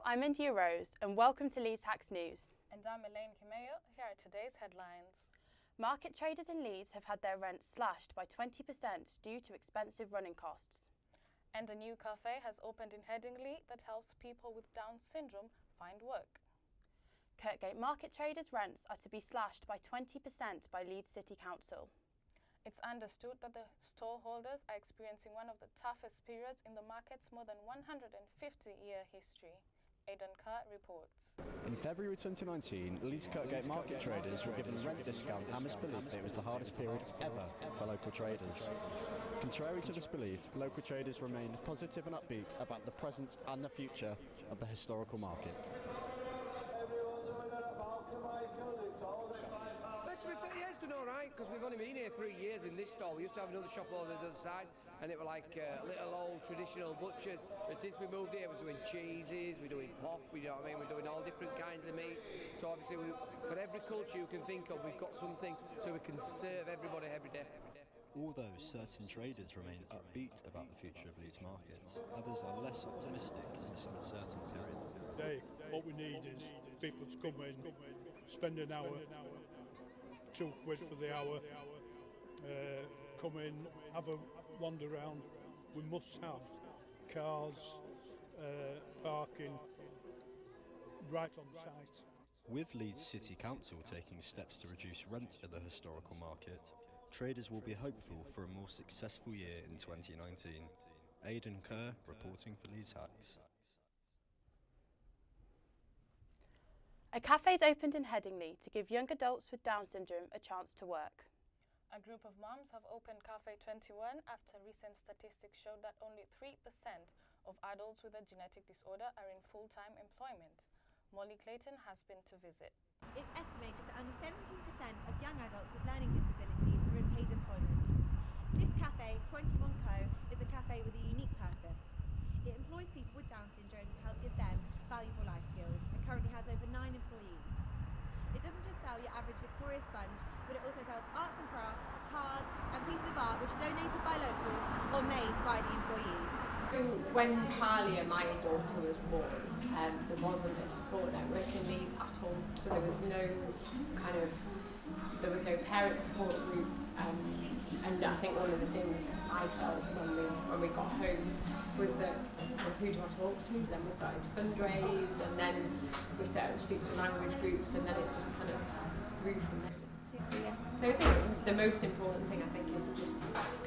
I'm India Rose and welcome to LeedsHacks News. And I'm Elaine. Here are today's headlines. Market traders in Leeds have had their rents slashed by 20% due to expensive running costs. And a new cafe has opened in Headingley that helps people with Down syndrome find work. Kirkgate market traders' rents are to be slashed by 20% by Leeds City Council. It's understood that the store holders are experiencing one of the toughest periods in the market's more than 150-year history. Aidan Kerr reports. In February 2019, Leeds Kirkgate market traders were given a rent discount amidst belief that it was the hardest period ever for local traders. Contrary to this belief, local traders remained positive and upbeat about the present and the future of the historical market. To be fair, yeah, it's done all right, because we've only been here 3 years in this store. We used to have another shop over the other side, and it were like little old traditional butchers. But since we moved here, we're doing cheeses, we're doing pop, you know what I mean? We're doing all different kinds of meats. So obviously, for every culture you can think of, we've got something so we can serve everybody every day. Although certain traders remain upbeat about the future of Leeds markets, others are less optimistic in this uncertain period. What we need is people to come in, spend an hour, £2 for the hour, come in, have a wander around. We must have cars, parking right on site. With Leeds City Council taking steps to reduce rent at the historical market, traders will be hopeful for a more successful year in 2019. Aidan Kerr reporting for LeedsHacks. A cafe's opened in Headingley to give young adults with Down syndrome a chance to work. A group of mums have opened Cafe 21 after recent statistics showed that only 3% of adults with a genetic disorder are in full-time employment. Molly Clayton has been to visit. It's estimated that only 17% of young adults with learning disabilities are in paid employment. This cafe, 21 Co, is a cafe with a unique purpose. It employs people with Down syndrome to help give them valuable life skills and currently has over 9 employees. It doesn't just sell your average Victoria sponge, but it also sells arts and crafts, cards and pieces of art which are donated by locals or made by the employees. When Talia, my daughter, was born, there wasn't a support network in Leeds at all, so there was no parent support group, and I think one of the things I felt when we got home was that, well, who do I talk to? Then we started to fundraise, and then we set up speech and language groups, and then it just kind of grew from there. Yeah. So I think the most important thing, I think, is just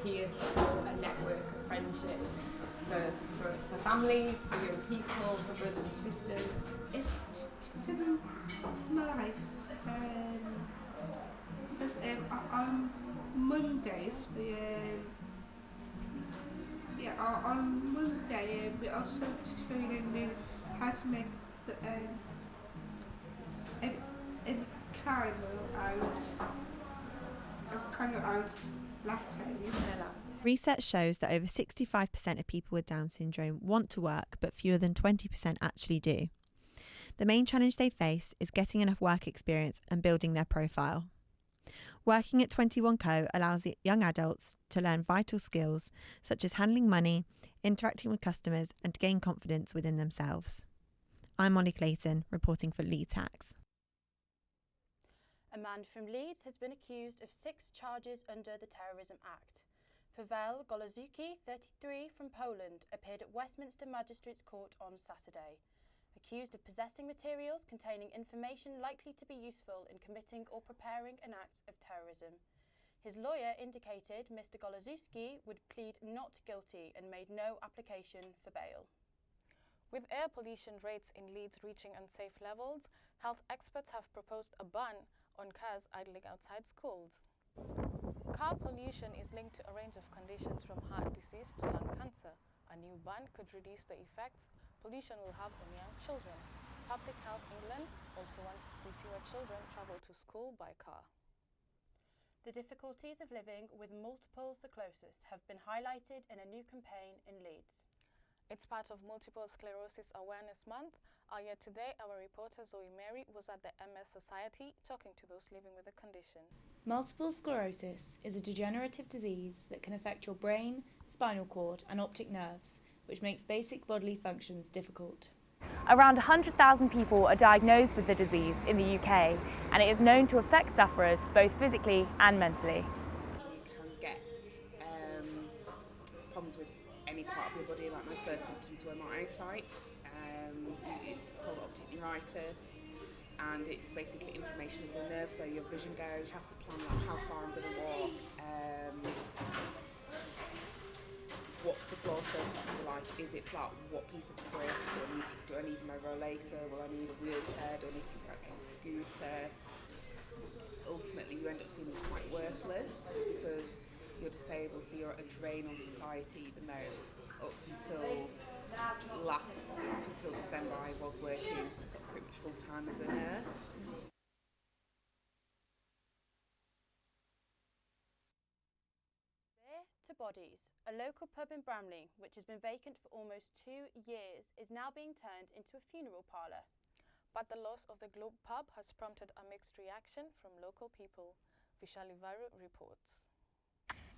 peer support, a network of friendship for families, for young people, for brothers and sisters. It's changed my life. On Mondays, on Monday we also training how to make a caramel out latte. Research shows that over 65% of people with Down syndrome want to work, but fewer than 20% actually do. The main challenge they face is getting enough work experience and building their profile. Working at 21 Co allows the young adults to learn vital skills such as handling money, interacting with customers, and to gain confidence within themselves. I'm Molly Clayton, reporting for LeedsHacks. A man from Leeds has been accused of 6 charges under the Terrorism Act. Paweł Golozuki, 33, from Poland, appeared at Westminster Magistrates Court on Saturday, accused of possessing materials containing information likely to be useful in committing or preparing an act of terrorism. His lawyer indicated Mr. Golozuki would plead not guilty and made no application for bail. With air pollution rates in Leeds reaching unsafe levels, health experts have proposed a ban on cars idling outside schools. Car pollution is linked to a range of conditions from heart disease to lung cancer. A new ban could reduce the effects pollution will have on young children. Public Health England also wants to see fewer children travel to school by car. The difficulties of living with multiple sclerosis have been highlighted in a new campaign in Leeds. It's part of Multiple Sclerosis Awareness Month. Earlier today, our reporter Zoe Mary was at the MS Society talking to those living with the condition. Multiple sclerosis is a degenerative disease that can affect your brain, spinal cord and optic nerves, which makes basic bodily functions difficult. Around 100,000 people are diagnosed with the disease in the UK, and it is known to affect sufferers both physically and mentally. You can get problems with any part of your body. Like my first symptoms were my eyesight. It's called optic neuritis, and it's basically inflammation of the nerve, so your vision goes. You have to plan like how far I'm going to walk. What's the floor surface like? Is it flat? What piece of apparatus do I need my rollator? Will I need a wheelchair? Do I need to get a scooter? Ultimately, you end up feeling quite worthless because you're disabled, so you're a drain on society, even though up until December I was working sort of pretty much full time as a nurse. To Bodies, a local pub in Bramley, which has been vacant for almost 2 years, is now being turned into a funeral parlour. But the loss of the Globe pub has prompted a mixed reaction from local people. Vishali Varu reports.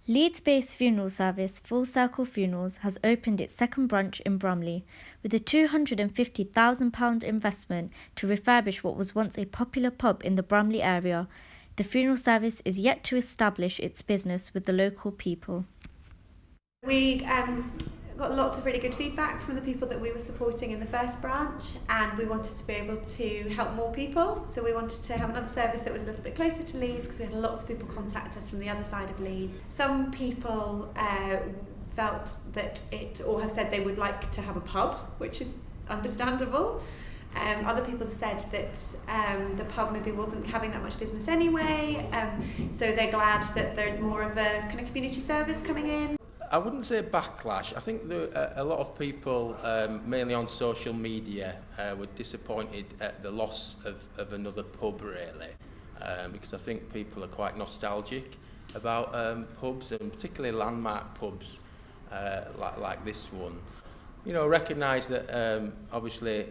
Leeds-based funeral service Full Circle Funerals has opened its second branch in Bromley with a £250,000 investment to refurbish what was once a popular pub in the Bromley area. The funeral service is yet to establish its business with the local people. We got lots of really good feedback from the people that we were supporting in the first branch, and we wanted to be able to help more people. So we wanted to have another service that was a little bit closer to Leeds, because we had lots of people contact us from the other side of Leeds. Some people felt that or have said they would like to have a pub, which is understandable. Other people have said that the pub maybe wasn't having that much business anyway, so they're glad that there's more of a kind of community service coming in. I wouldn't say backlash. I think a lot of people, mainly on social media, were disappointed at the loss of another pub, really, because I think people are quite nostalgic about pubs, and particularly landmark pubs like this one. You know, recognise that obviously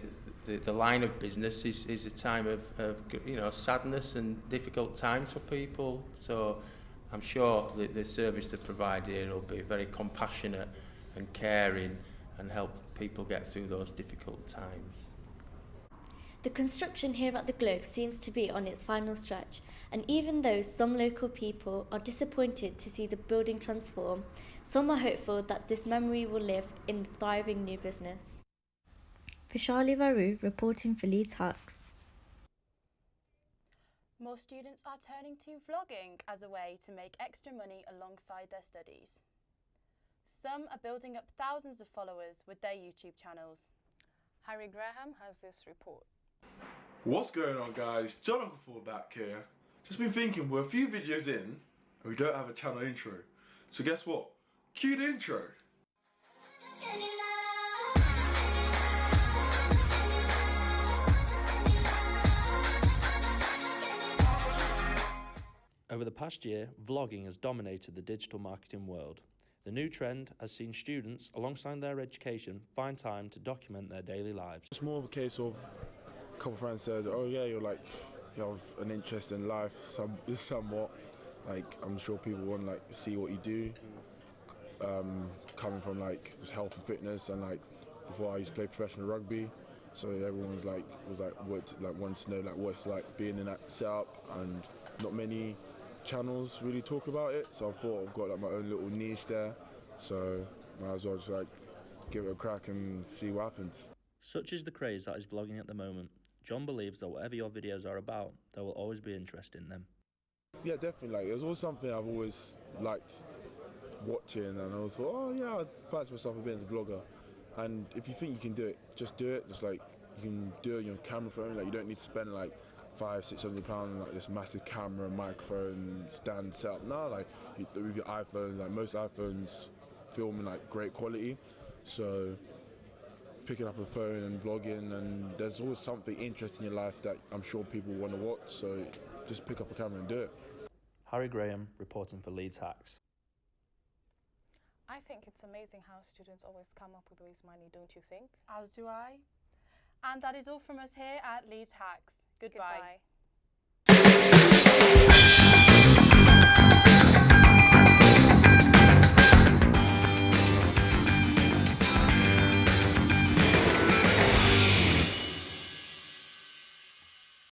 the line of business is a time of you know, sadness and difficult times for people. So I'm sure that the service they provide here will be very compassionate and caring and help people get through those difficult times. The construction here at the Globe seems to be on its final stretch, and even though some local people are disappointed to see the building transform, some are hopeful that this memory will live in the thriving new business. Vishali Varu reporting for LeedsHacks. More students are turning to vlogging as a way to make extra money alongside their studies. Some are building up thousands of followers with their YouTube channels. Harry Graham has this report. What's going on, guys? John Uncle Ford back here. Just been thinking, we're a few videos in and we don't have a channel intro. So guess what? Cue the intro. Over the past year, vlogging has dominated the digital marketing world. The new trend has seen students, alongside their education, find time to document their daily lives. It's more of a case of a couple of friends said, oh yeah, you have an interest in life, somewhat. Like, I'm sure people want to see what you do. Coming from just health and fitness, and before I used to play professional rugby, so everyone wants to know what it's like being in that setup, and not many channels really talk about it, so I thought I've got my own little niche there, so might as well just give it a crack and see what happens. Such is the craze that is vlogging at the moment. John believes that whatever your videos are about, there will always be interest in them. Yeah, definitely. It was always something I've always liked watching, and I was thought, oh yeah, I'd fancy myself a bit as a vlogger. And if you think you can do it, just do it. Just you can do it on your camera phone. You don't need to spend £500-600 on this massive camera, microphone, stand setup. No, with your iPhone, most iPhones film in great quality. So picking up a phone and vlogging, and there's always something interesting in your life that I'm sure people want to watch. So just pick up a camera and do it. Harry Graham reporting for LeedsHacks. I think it's amazing how students always come up with ways money, don't you think? As do I. And that is all from us here at LeedsHacks. Goodbye. Goodbye.